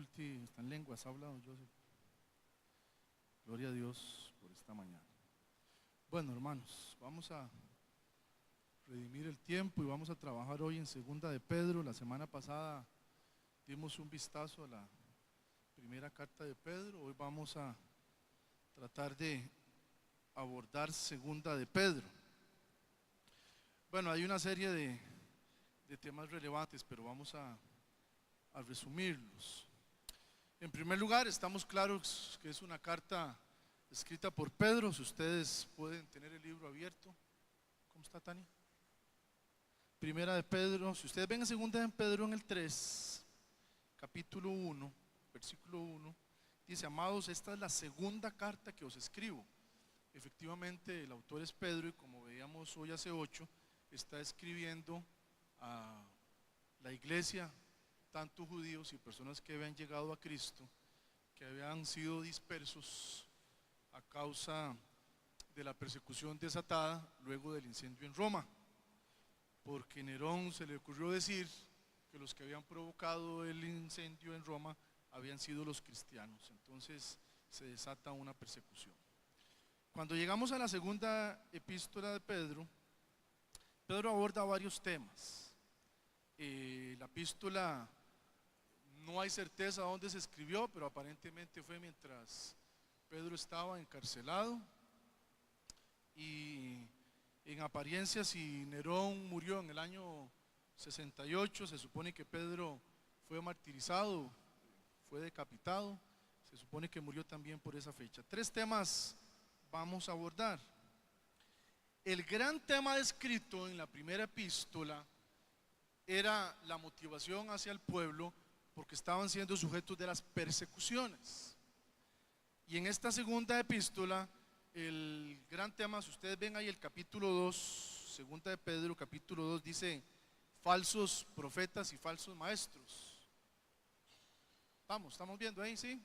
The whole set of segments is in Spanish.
está en lenguas, habla don Joseph. Gloria a Dios por esta mañana. Bueno, hermanos, vamos a redimir el tiempo y vamos a trabajar hoy en Segunda de Pedro. La semana pasada dimos un vistazo a la primera carta de Pedro. Hoy vamos a tratar de abordar Segunda de Pedro. Bueno, hay una serie de temas relevantes, pero vamos a resumirlos. En primer lugar, estamos claros que es una carta escrita por Pedro. Si ustedes pueden tener el libro abierto. ¿Cómo está, Tania? Primera de Pedro. Si ustedes ven en Segunda de Pedro en el 3, capítulo 1, versículo 1, dice: amados, esta es la segunda carta que os escribo. Efectivamente, el autor es Pedro, y como veíamos hoy hace 8, está escribiendo a la iglesia, tanto judíos y personas que habían llegado a Cristo, que habían sido dispersos a causa de la persecución desatada luego del incendio en Roma, porque Nerón se le ocurrió decir que los que habían provocado el incendio en Roma habían sido los cristianos. Entonces se desata una persecución. Cuando llegamos a la segunda epístola de Pedro, Pedro aborda varios temas. La epístola, no hay certeza de dónde se escribió, pero aparentemente fue mientras Pedro estaba encarcelado, y en apariencia, si Nerón murió en el año 68, se supone que Pedro fue martirizado, fue decapitado, se supone que murió también por esa fecha. 3 temas vamos a abordar. El gran tema descrito en la primera epístola era la motivación hacia el pueblo, porque estaban siendo sujetos de las persecuciones. Y en esta segunda epístola, el gran tema, si ustedes ven ahí el capítulo 2, segunda de Pedro, capítulo 2, dice: falsos profetas y falsos maestros. Estamos viendo ahí, ¿sí?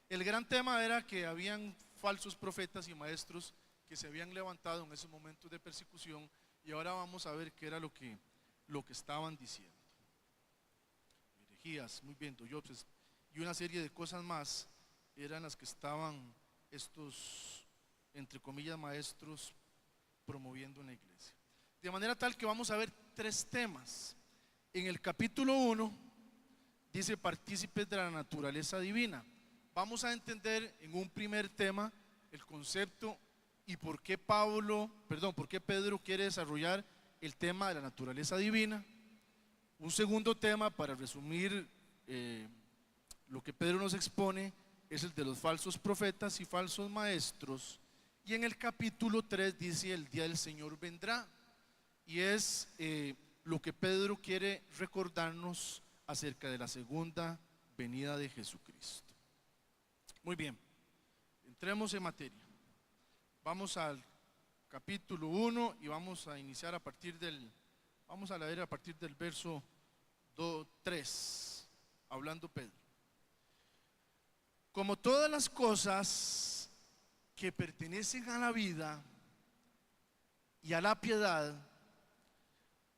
El gran tema era que habían falsos profetas y maestros que se habían levantado en esos momentos de persecución, y ahora vamos a ver qué era lo que estaban diciendo. Herejías, muy bien, doyopses, y una serie de cosas más eran las que estaban estos, entre comillas, maestros promoviendo en la iglesia. De manera tal que vamos a ver 3 temas. En el capítulo 1 dice: partícipes de la naturaleza divina. Vamos a entender en un primer tema el concepto y por qué Pedro quiere desarrollar el tema de la naturaleza divina. Un segundo tema, para resumir lo que Pedro nos expone, es el de los falsos profetas y falsos maestros. Y en el capítulo 3 dice: el día del Señor vendrá. Y es lo que Pedro quiere recordarnos acerca de la segunda venida de Jesucristo. Muy bien, entremos en materia. Vamos al capítulo 1 y vamos a iniciar vamos a leer a partir del verso 3, hablando Pedro. Como todas las cosas que pertenecen a la vida y a la piedad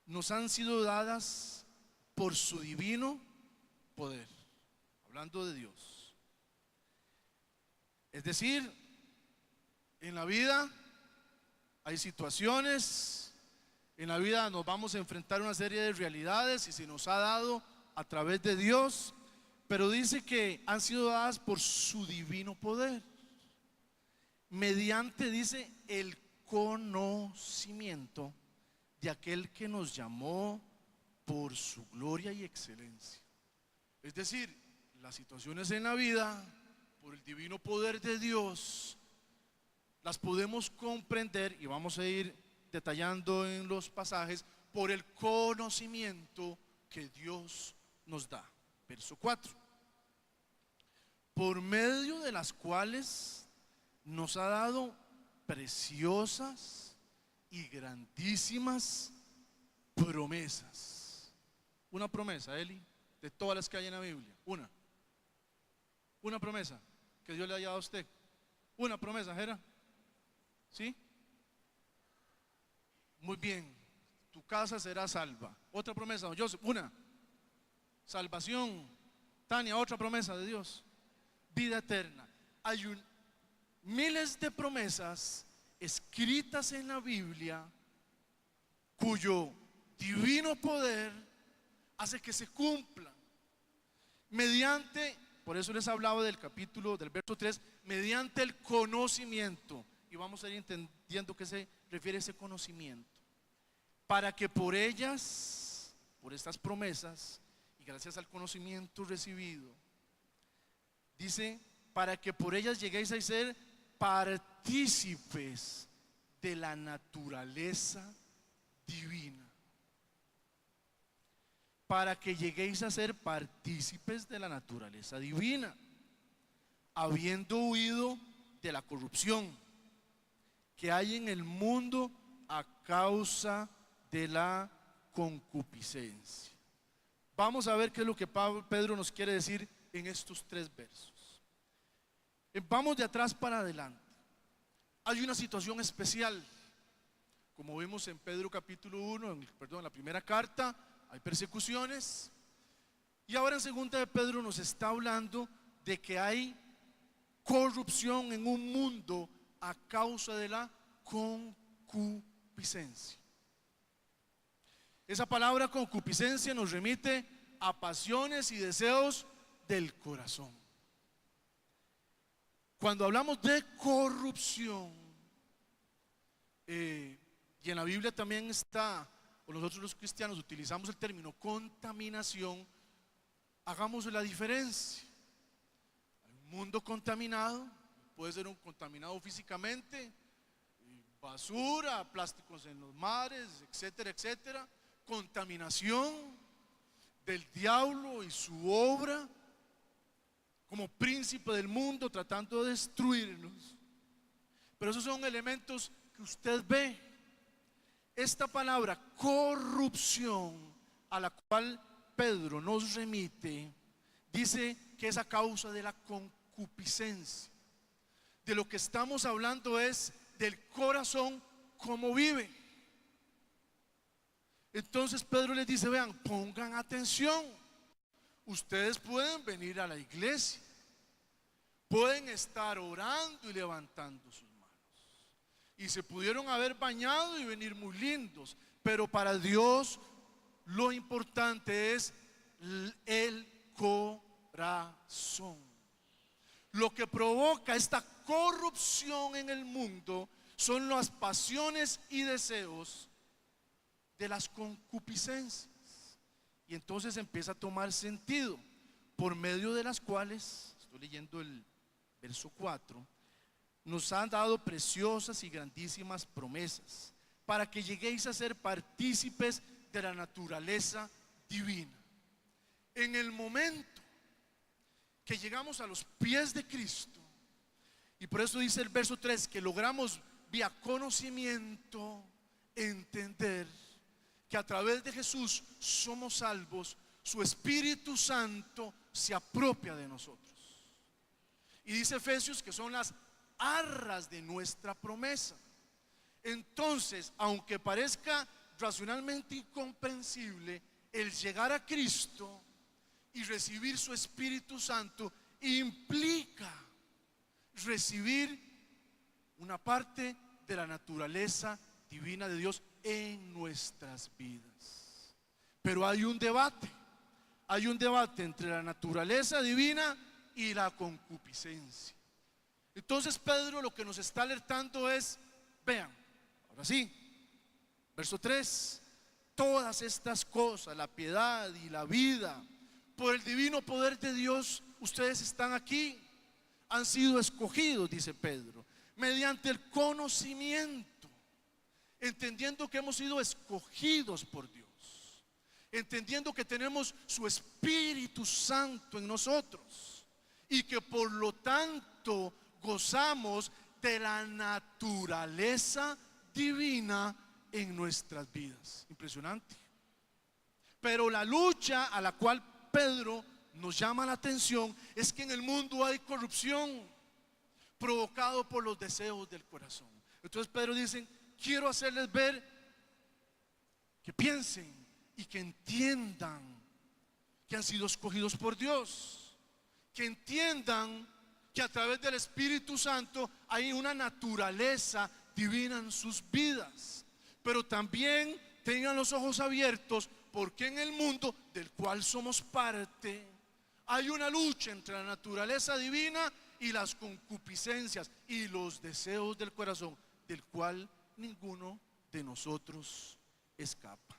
nos han sido dadas por su divino poder, hablando de Dios. Es decir, en la vida hay situaciones, en la vida nos vamos a enfrentar a una serie de realidades y se nos ha dado a través de Dios, pero dice que han sido dadas por su divino poder, mediante, dice, el conocimiento de aquel que nos llamó por su gloria y excelencia. Es decir, las situaciones en la vida, por el divino poder de Dios, las podemos comprender, y vamos a ir detallando en los pasajes, por el conocimiento que Dios nos da. Verso 4: por medio de las cuales nos ha dado preciosas y grandísimas promesas. Una promesa, Eli, de todas las que hay en la Biblia, una promesa que Dios le haya dado a usted. Una promesa, Jera. ¿Sí? Muy bien, tu casa será salva. Otra promesa, don Joseph, una salvación, Tania, otra promesa de Dios, vida eterna. Hay miles de promesas escritas en la Biblia cuyo divino poder hace que se cumplan mediante, por eso les hablaba del capítulo, del verso 3, mediante el conocimiento. Y vamos a ir entendiendo qué se refiere a ese conocimiento. Para que por ellas, por estas promesas, y gracias al conocimiento recibido, dice, para que por ellas lleguéis a ser partícipes de la naturaleza divina. Para que lleguéis a ser partícipes de la naturaleza divina, habiendo huido de la corrupción que hay en el mundo a causa de la concupiscencia. Vamos a ver qué es lo que Pedro nos quiere decir en estos 3 versos. Vamos de atrás para adelante. Hay una situación especial, como vimos en Pedro capítulo 1, en la primera carta, hay persecuciones. Y ahora en segunda de Pedro nos está hablando de que hay corrupción en un mundo a causa de la concupiscencia. Esa palabra concupiscencia nos remite a pasiones y deseos del corazón. Cuando hablamos de corrupción, y en la Biblia también está, o nosotros los cristianos utilizamos el término contaminación, hagamos la diferencia. Hay un mundo contaminado, puede ser un contaminado físicamente, basura, plásticos en los mares, etcétera, etcétera. Contaminación del diablo y su obra como príncipe del mundo tratando de destruirnos. Pero esos son elementos que usted ve. Esta palabra corrupción a la cual Pedro nos remite dice que es a causa de la concupiscencia. De lo que estamos hablando es del corazón como vive. Entonces Pedro les dice, vean, pongan atención. Ustedes pueden venir a la iglesia, pueden estar orando y levantando sus manos, y se pudieron haber bañado y venir muy lindos, pero para Dios lo importante es el corazón. Lo que provoca esta corrupción en el mundo son las pasiones y deseos de las concupiscencias. Y entonces empieza a tomar sentido, por medio de las cuales, estoy leyendo el verso 4, nos han dado preciosas y grandísimas promesas, para que lleguéis a ser partícipes de la naturaleza divina. En el momento que llegamos a los pies de Cristo, y por eso dice el verso 3, que logramos vía conocimiento entender que a través de Jesús somos salvos, su Espíritu Santo se apropia de nosotros. Y dice Efesios que son las arras de nuestra promesa. Entonces, aunque parezca racionalmente incomprensible, el llegar a Cristo y recibir su Espíritu Santo implica recibir una parte de la naturaleza divina de Dios en nuestras vidas. Pero hay un debate entre la naturaleza divina y la concupiscencia. Entonces Pedro lo que nos está alertando es, vean, ahora sí, verso 3, todas estas cosas, la piedad y la vida, por el divino poder de Dios, ustedes están aquí, han sido escogidos, dice Pedro, mediante el conocimiento, entendiendo que hemos sido escogidos por Dios, entendiendo que tenemos su Espíritu Santo en nosotros y que por lo tanto gozamos de la naturaleza divina en nuestras vidas. Impresionante. Pero la lucha a la cual Pedro nos llama la atención es que en el mundo hay corrupción provocado por los deseos del corazón. Entonces Pedro dice, quiero hacerles ver, que piensen y que entiendan que han sido escogidos por Dios. que entiendan que a través del Espíritu Santo hay una naturaleza divina en sus vidas, pero también tengan los ojos abiertos porque en el mundo del cual somos parte hay una lucha entre la naturaleza divina y las concupiscencias y los deseos del corazón, del cual ninguno de nosotros escapa.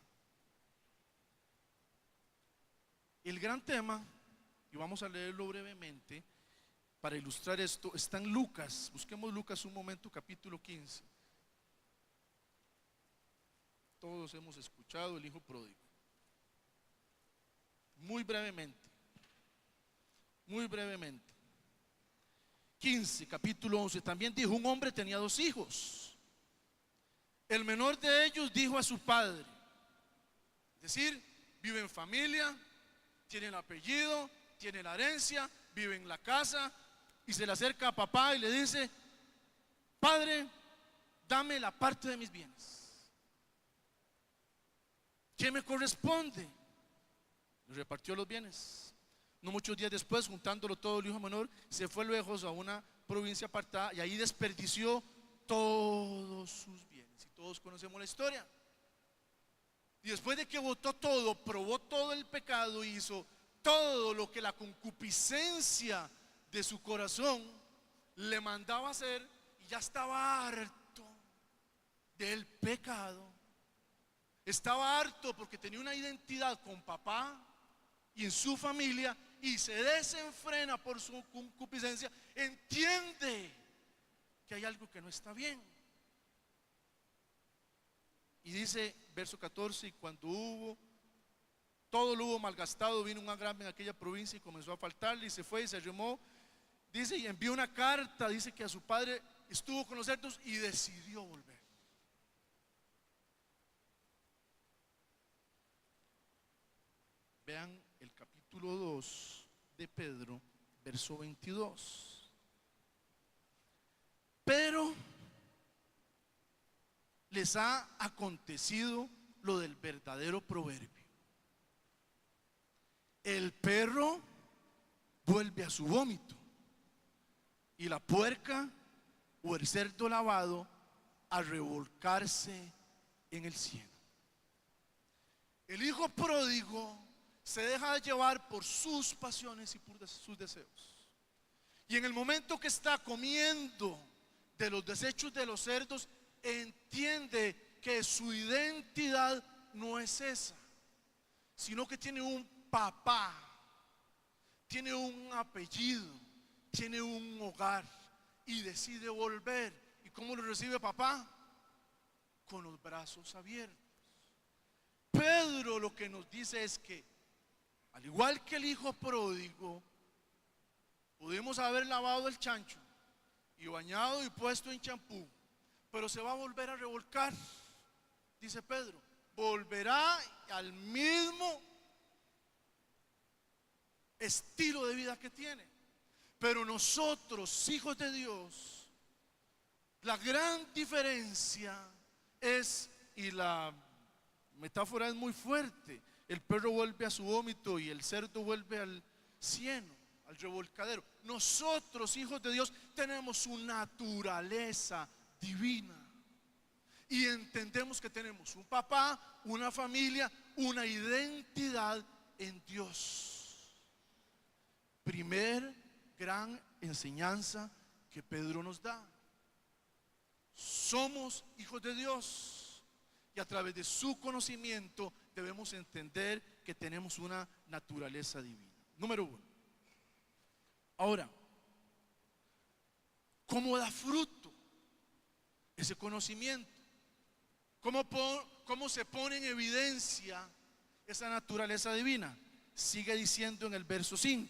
El gran tema, y vamos a leerlo brevemente para ilustrar esto, está en Lucas. Busquemos Lucas un momento, capítulo 15. Todos hemos escuchado el hijo pródigo. Muy brevemente. 15, capítulo 11. También dijo: un hombre tenía 2 hijos. El menor de ellos dijo a su padre, es decir, vive en familia, tiene el apellido, tiene la herencia, vive en la casa, y se le acerca a papá y le dice: padre, dame la parte de mis bienes. ¿Qué me corresponde? Le repartió los bienes. No muchos días después, juntándolo todo, el hijo menor se fue lejos a una provincia apartada y ahí desperdició todos sus bienes. Y todos conocemos la historia. Y después de que botó todo, probó todo el pecado, hizo todo lo que la concupiscencia de su corazón le mandaba hacer, y ya estaba harto del pecado. Estaba harto porque tenía una identidad con papá y en su familia, y se desenfrena por su concupiscencia. Entiende que hay algo que no está bien. Y dice, verso 14: y cuando todo lo hubo malgastado, vino un gran hambre en aquella provincia y comenzó a faltarle, y se fue y se arrimó. Dice, y envió una carta, dice que a su padre estuvo con los cerdos y decidió volver. Vean el capítulo 2 de Pedro, verso 22. Pero les ha acontecido lo del verdadero proverbio: el perro vuelve a su vómito, y la puerca o el cerdo lavado a revolcarse en el cieno. El hijo pródigo se deja llevar por sus pasiones y por sus deseos, y en el momento que está comiendo de los desechos de los cerdos, entiende que su identidad no es esa, sino que tiene un papá, tiene un apellido, tiene un hogar, y decide volver. ¿Y cómo lo recibe papá? Con los brazos abiertos. Pedro lo que nos dice es que, al igual que el hijo pródigo, pudimos haber lavado el chancho y bañado y puesto en champú, pero se va a volver a revolcar, dice Pedro. Volverá al mismo estilo de vida que tiene. Pero nosotros, hijos de Dios, la gran diferencia es, y la metáfora es muy fuerte: el perro vuelve a su vómito y el cerdo vuelve al cieno, al revolcadero. Nosotros, hijos de Dios, tenemos su naturaleza divina, y entendemos que tenemos un papá, una familia, una identidad en Dios. Primer gran enseñanza que Pedro nos da: somos hijos de Dios, y a través de su conocimiento debemos entender que tenemos una naturaleza divina. Número 1. Ahora, ¿cómo da fruto ese conocimiento? ¿Cómo se pone en evidencia esa naturaleza divina? Sigue diciendo en el verso 5: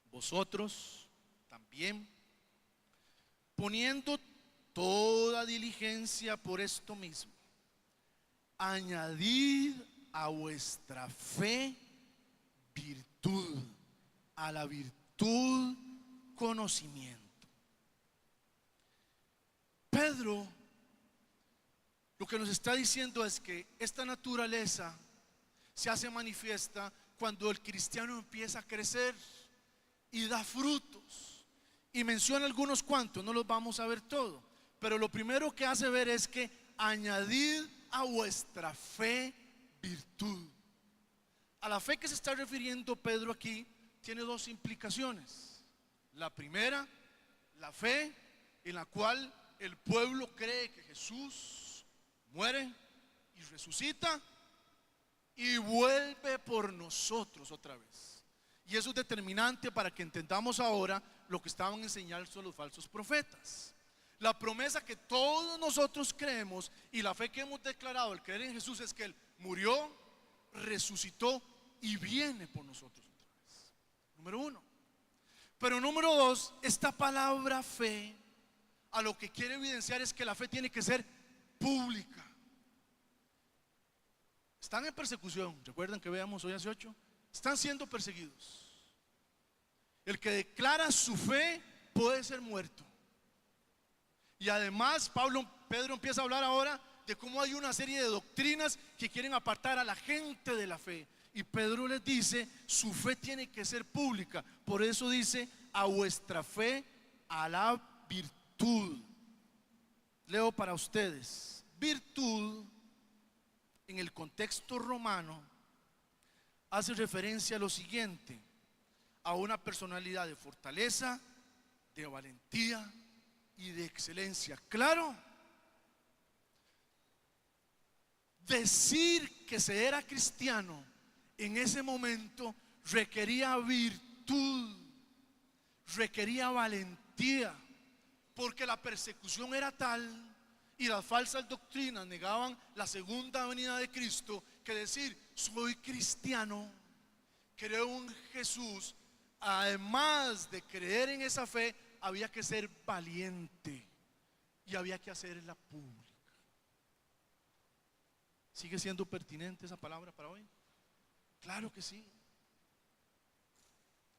vosotros también, poniendo toda diligencia por esto mismo, añadid a vuestra fe virtud, a la virtud conocimiento. Pedro lo que nos está diciendo es que esta naturaleza se hace manifiesta cuando el cristiano empieza a crecer y da frutos. Y menciona algunos cuantos, no los vamos a ver todos, pero lo primero que hace ver es que añadid a vuestra fe virtud. A la fe que se está refiriendo Pedro aquí tiene dos implicaciones. La primera, la fe en la cual el pueblo cree que Jesús muere y resucita y vuelve por nosotros otra vez. Y eso es determinante para que entendamos ahora lo que estaban enseñando los falsos profetas. La promesa que todos nosotros creemos y la fe que hemos declarado al creer en Jesús es que Él murió, resucitó y viene por nosotros otra vez. Número uno. Pero número dos, esta palabra fe a lo que quiere evidenciar es que la fe tiene que ser pública. Están en persecución, recuerdan que veamos hoy hace 8, están siendo perseguidos. El que declara su fe puede ser muerto. Y además Pedro empieza a hablar ahora de cómo hay una serie de doctrinas que quieren apartar a la gente de la fe. Y Pedro les dice, su fe tiene que ser pública. Por eso dice, a vuestra fe, a la virtud. Leo para ustedes. Virtud, en el contexto romano, hace referencia a lo siguiente: a una personalidad de fortaleza, de valentía y de excelencia. Claro, decir que se era cristiano en ese momento requería virtud, requería valentía, porque la persecución era tal y las falsas doctrinas negaban la segunda venida de Cristo, que decir soy cristiano, creo en Jesús, además de creer en esa fe, había que ser valiente y había que hacerla pública. ¿Sigue siendo pertinente esa palabra para hoy? Claro que sí.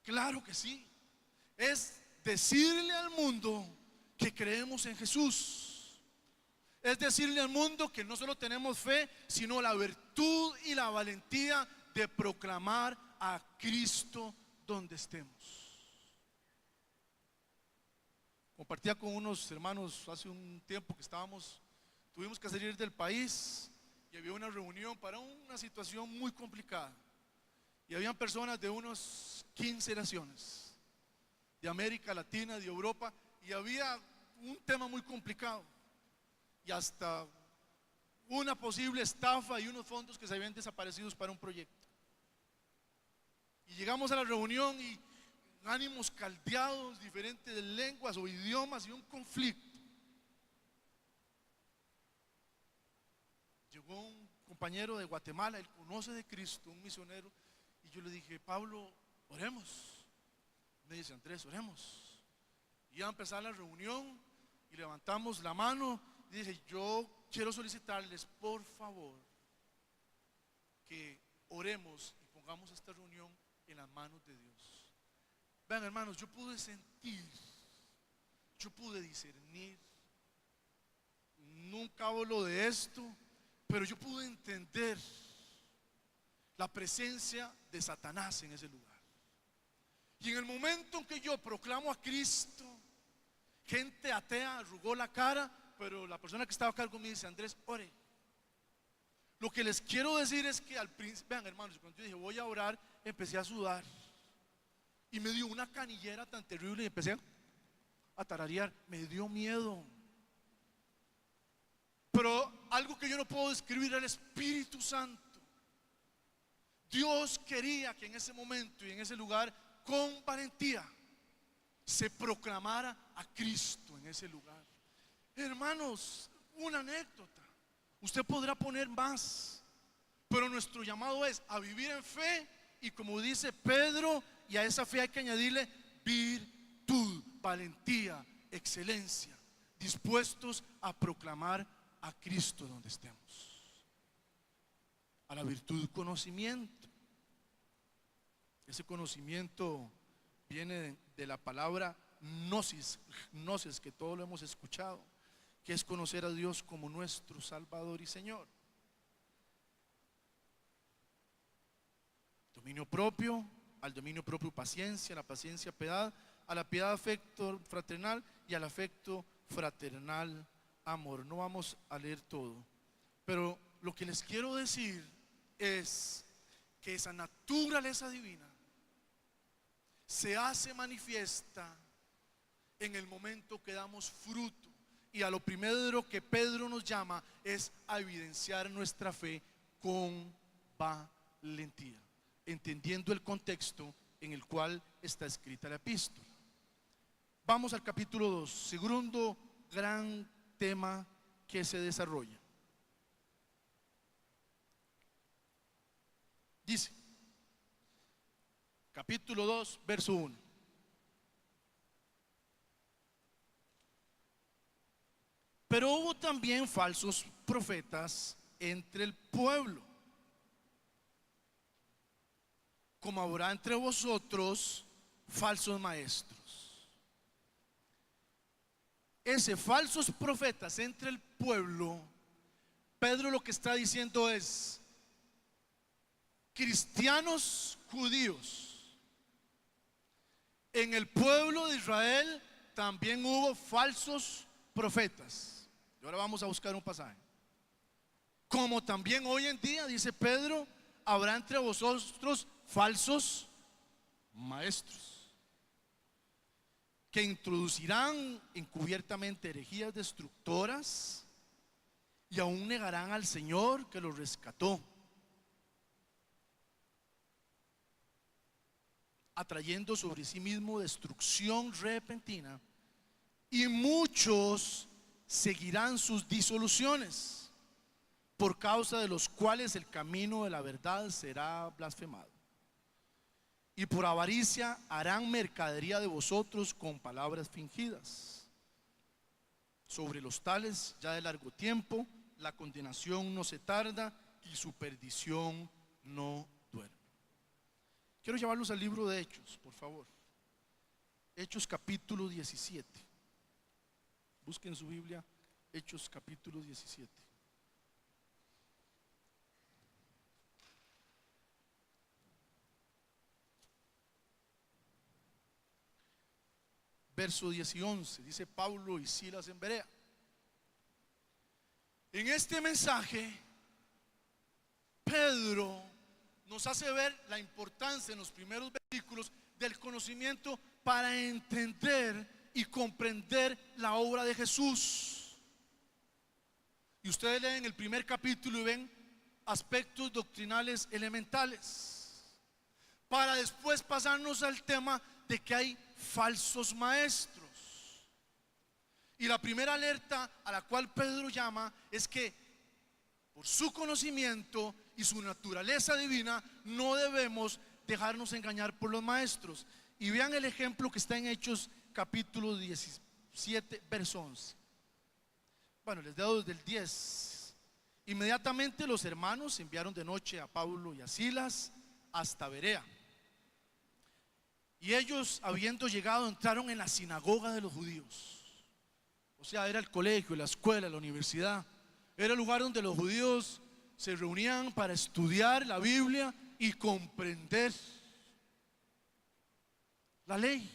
Claro que sí. Es decirle al mundo que creemos en Jesús. Es decirle al mundo que no solo tenemos fe, sino la virtud y la valentía de proclamar a Cristo donde estemos. Compartía con unos hermanos hace un tiempo que tuvimos que salir del país y había una reunión para una situación muy complicada. Y habían personas de unos 15 naciones, de América Latina, de Europa, y había un tema muy complicado y hasta una posible estafa y unos fondos que se habían desaparecido para un proyecto. Y llegamos a la reunión y ánimos caldeados, diferentes lenguas o idiomas y un conflicto. Llegó un compañero de Guatemala, él conoce de Cristo, un misionero, y yo le dije, Pablo, oremos. Me dice, Andrés, oremos. Y iba a empezar la reunión y levantamos la mano y dije, yo quiero solicitarles por favor que oremos y pongamos esta reunión en las manos de Dios. Vean, hermanos, yo pude sentir, yo pude discernir, nunca hablo de esto, pero yo pude entender la presencia de Satanás en ese lugar. Y en el momento en que yo proclamo a Cristo, gente atea arrugó la cara, pero la persona que estaba a cargo me dice, Andrés, ore. Lo que les quiero decir es que al principio, vean, hermanos, cuando yo dije voy a orar, empecé a sudar y me dio una canillera tan terrible y empecé a tararear, me dio miedo. Pero algo que yo no puedo describir, el Espíritu Santo. Dios quería que en ese momento y en ese lugar, con valentía, se proclamara a Cristo en ese lugar. Hermanos, una anécdota. Usted podrá poner más, pero nuestro llamado es a vivir en fe. Y como dice Pedro, y a esa fe hay que añadirle virtud, valentía, excelencia, dispuestos a proclamar a Cristo donde estemos. A la virtud, conocimiento. Ese conocimiento viene de la palabra gnosis, que todos lo hemos escuchado, que es conocer a Dios como nuestro Salvador y Señor. dominio propio, al dominio propio paciencia, a la paciencia piedad, a la piedad afecto fraternal y al afecto fraternal amor. No vamos a leer todo, pero lo que les quiero decir es que esa naturaleza divina se hace manifiesta en el momento que damos fruto. Y a lo primero que Pedro nos llama es a evidenciar nuestra fe con valentía, entendiendo el contexto en el cual está escrita la epístola. Vamos al capítulo 2, segundo gran tema que se desarrolla. Dice, capítulo 2, verso 1. Pero hubo también falsos profetas entre el pueblo, como habrá entre vosotros falsos maestros. Ese falsos profetas entre el pueblo, Pedro lo que está diciendo es: cristianos judíos, en el pueblo de Israel también hubo falsos profetas. Y ahora vamos a buscar un pasaje. Como también hoy en día, dice Pedro, habrá entre vosotros falsos maestros que introducirán encubiertamente herejías destructoras y aún negarán al Señor que los rescató, atrayendo sobre sí mismo destrucción repentina, y muchos seguirán sus disoluciones, por causa de los cuales el camino de la verdad será blasfemado. Y por avaricia harán mercadería de vosotros con palabras fingidas. Sobre los tales, ya de largo tiempo, la condenación no se tarda y su perdición no duerme. Quiero llevarlos al libro de Hechos, por favor. Hechos capítulo 17. Busquen su Biblia, Hechos capítulo 17. Verso 10 y 11, dice Pablo y Silas en Berea. En este mensaje, Pedro nos hace ver la importancia en los primeros versículos del conocimiento para entender y comprender la obra de Jesús. Y ustedes leen el primer capítulo y ven aspectos doctrinales elementales, para después pasarnos al tema de que hay falsos maestros. Y la primera alerta a la cual Pedro llama es que por su conocimiento y su naturaleza divina no debemos dejarnos engañar por los maestros. Y vean el ejemplo que está en Hechos capítulo 17, verso 11. Bueno, les leo desde el 10. Inmediatamente los hermanos enviaron de noche a Pablo y a Silas hasta Berea. Y ellos, habiendo llegado, entraron en la sinagoga de los judíos. O sea, era el colegio, la escuela, la universidad. Era el lugar donde los judíos se reunían para estudiar la Biblia y comprender la ley.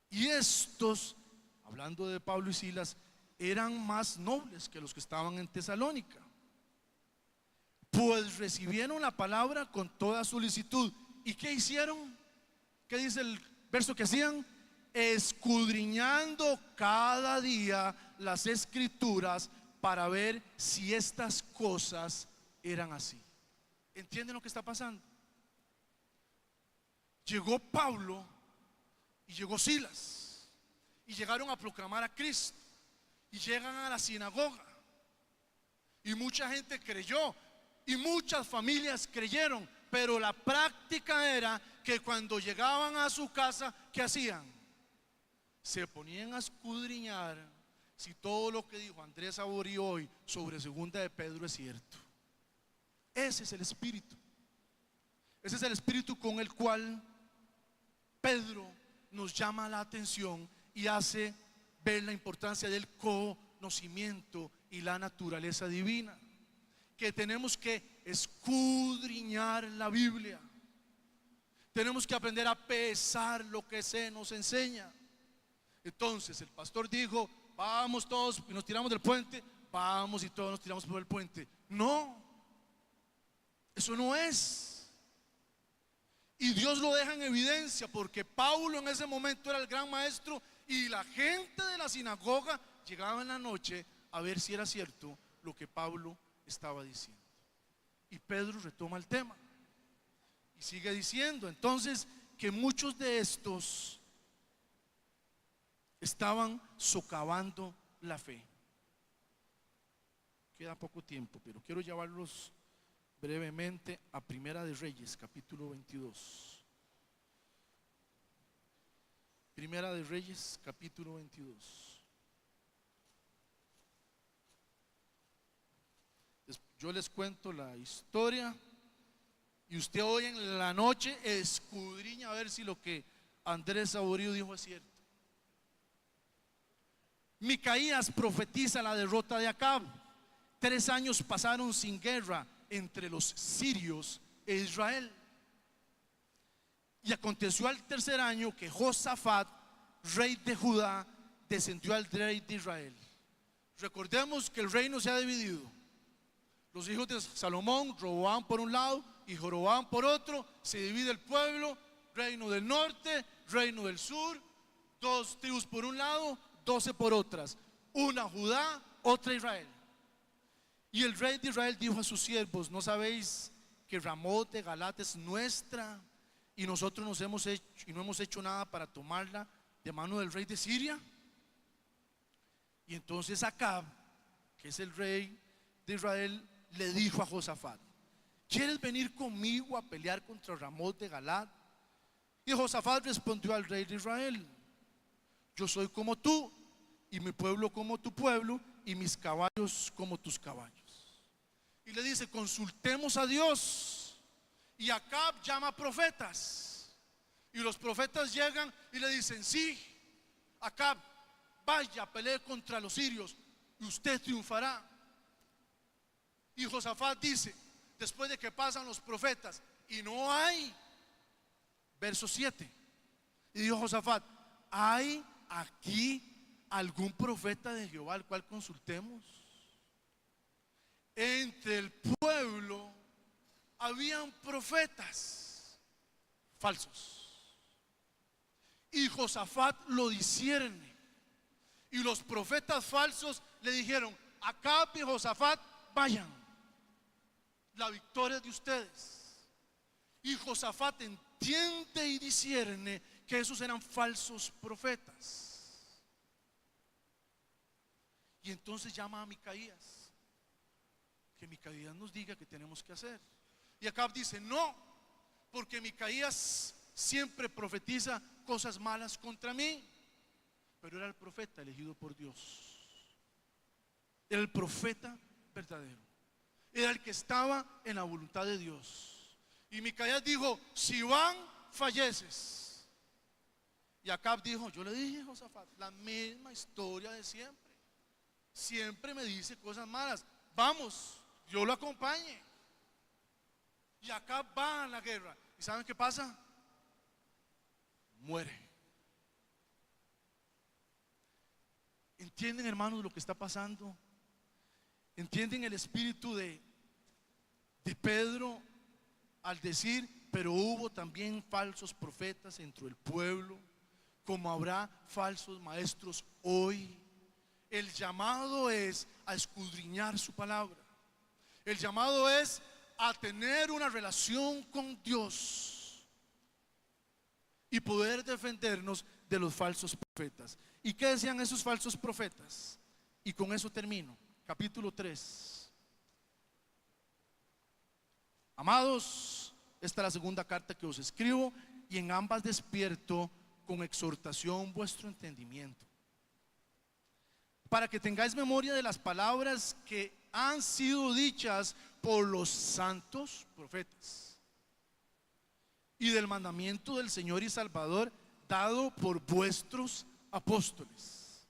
Y estos, hablando de Pablo y Silas, eran más nobles que los que estaban en Tesalónica, pues recibieron la palabra con toda solicitud. ¿Y qué hicieron? ¿Qué dice el verso que hacían? Escudriñando cada día las escrituras para ver si estas cosas eran así. ¿Entienden lo que está pasando? Llegó Pablo y llegó Silas y llegaron a proclamar a Cristo y llegan a la sinagoga y mucha gente creyó y muchas familias creyeron, pero la práctica era que cuando llegaban a su casa, ¿qué hacían? Se ponían a escudriñar si todo lo que dijo Andrés Saborí hoy sobre segunda de Pedro es cierto. Ese es el espíritu. Ese es el espíritu con el cual Pedro nos llama la atención y hace ver la importancia del conocimiento y la naturaleza divina. que tenemos que escudriñar la Biblia. Tenemos que aprender a pesar lo que se nos enseña. Entonces el pastor dijo: vamos todos y nos tiramos del puente. Vamos y todos nos tiramos por el puente. No, eso no es. Y Dios lo deja en evidencia, porque Pablo en ese momento era el gran maestro, y la gente de la sinagoga llegaba en la noche a ver si era cierto lo que Pablo estaba diciendo. Y Pedro retoma el tema y sigue diciendo entonces que muchos de estos estaban socavando la fe. Queda poco tiempo, pero quiero llevarlos brevemente a Primera de Reyes, capítulo 22. Primera de Reyes, capítulo 22. Yo les cuento la historia y usted hoy en la noche escudriña a ver si lo que Andrés Saborío dijo es cierto. Micaías profetiza la derrota de Acab. 3 años pasaron sin guerra entre los sirios e Israel. Y aconteció al 3er año que Josafat, rey de Judá, descendió al rey de Israel. Recordemos que el reino se ha dividido. Los hijos de Salomón, Roboam por un lado y Jorobam por otro. Se divide el pueblo: reino del norte, reino del sur. 2 tribus por un lado, 12 por otras. Una Judá, otra Israel. Y el rey de Israel dijo a sus siervos: ¿no sabéis que Ramot de Galat es nuestra, y nosotros no hemos hecho nada para tomarla de mano del rey de Siria? Y entonces Acab, que es el rey de Israel, le dijo a Josafat: ¿quieres venir conmigo a pelear contra Ramot de Galat? Y Josafat respondió al rey de Israel: yo soy como tú, y mi pueblo como tu pueblo, y mis caballos como tus caballos. Y le dice: consultemos a Dios. Y Acab llama a profetas, y los profetas llegan y le dicen: sí, Acab, vaya, pelee contra los sirios y usted triunfará. Y Josafat dice, después de que pasan los profetas y no hay, verso 7, y dijo Josafat: ¿hay aquí algún profeta de Jehová al cual consultemos? Entre el pueblo habían profetas falsos, y Josafat lo discierne. Y los profetas falsos le dijeron: Acab y Josafat, vayan, la victoria es de ustedes. Y Josafat entiende y discierne que esos eran falsos profetas. Y entonces llama a Micaías, que Micaías nos diga qué tenemos que hacer. Y Acab dice: no, porque Micaías siempre profetiza cosas malas contra mí. Pero era el profeta elegido por Dios, era el profeta verdadero, era el que estaba en la voluntad de Dios. Y Micaías dijo: si van, falleces. Y Acab dijo: yo le dije a Josafat la misma historia de siempre. Siempre me dice cosas malas. Vamos, yo lo acompañe. Y Acab va a la guerra. ¿Y saben qué pasa? Muere. ¿Entienden, hermanos, lo que está pasando? ¿Entienden el espíritu de Pedro al decir: pero hubo también falsos profetas entre el pueblo, como habrá falsos maestros hoy? El llamado es a escudriñar su palabra. El llamado es a tener una relación con Dios y poder defendernos de los falsos profetas. ¿Y qué decían esos falsos profetas? Y con eso termino. Capítulo 3. Amados, esta es la segunda carta que os escribo, y en ambas despierto con exhortación vuestro entendimiento, para que tengáis memoria de las palabras que han sido dichas por los santos profetas, y del mandamiento del Señor y Salvador dado por vuestros apóstoles,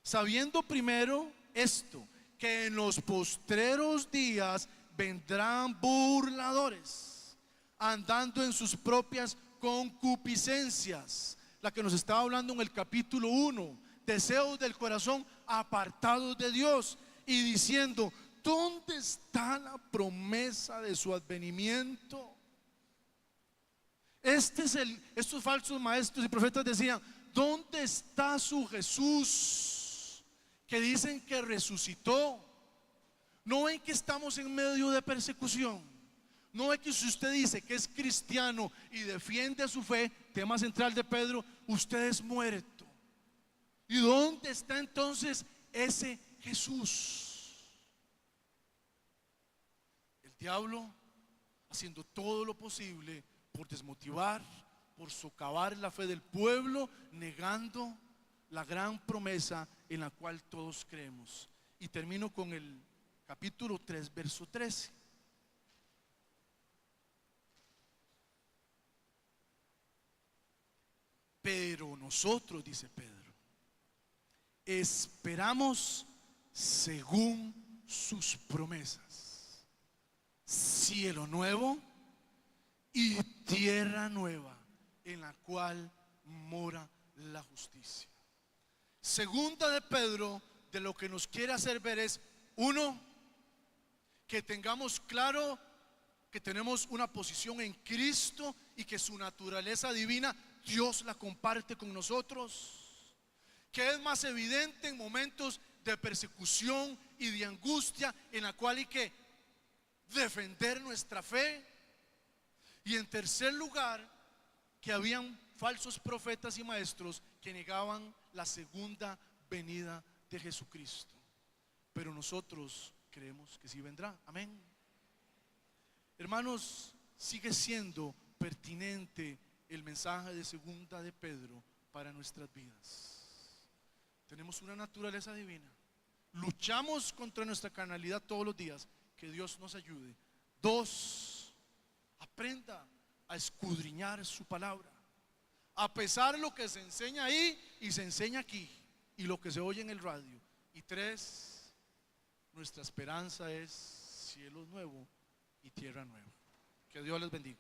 sabiendo primero esto, que en los postreros días vendrán burladores, andando en sus propias concupiscencias. La que nos estaba hablando en el capítulo 1, deseos del corazón apartados de Dios, y diciendo: ¿dónde está la promesa de su advenimiento? Estos falsos maestros y profetas decían: ¿dónde está su Jesús que dicen que resucitó? ¿No ven que estamos en medio de persecución? ¿No ven que si usted dice que es cristiano y defiende su fe, tema central de Pedro, usted es muerto? ¿Y dónde está entonces ese Jesús? El diablo haciendo todo lo posible por desmotivar, por socavar la fe del pueblo, negando la gran promesa en la cual todos creemos. Y termino con el capítulo 3, verso 13. Pero nosotros, dice Pedro, esperamos según sus promesas, cielo nuevo y tierra nueva, en la cual mora la justicia. Segunda de Pedro, de lo que nos quiere hacer ver es: uno, que tengamos claro que tenemos una posición en Cristo y que su naturaleza divina Dios la comparte con nosotros, que es más evidente en momentos de persecución y de angustia, en la cual hay que defender nuestra fe. Y en tercer lugar, que habían falsos profetas y maestros que negaban la segunda venida de Jesucristo. Pero nosotros creemos que sí vendrá. Amén. Hermanos, sigue siendo pertinente el mensaje de segunda de Pedro para nuestras vidas. Tenemos una naturaleza divina. Luchamos contra nuestra carnalidad todos los días. Que Dios nos ayude. Dos, aprenda a escudriñar su palabra, a pesar de lo que se enseña ahí y se enseña aquí y lo que se oye en el radio. Y tres, nuestra esperanza es cielo nuevo y tierra nueva. Que Dios les bendiga.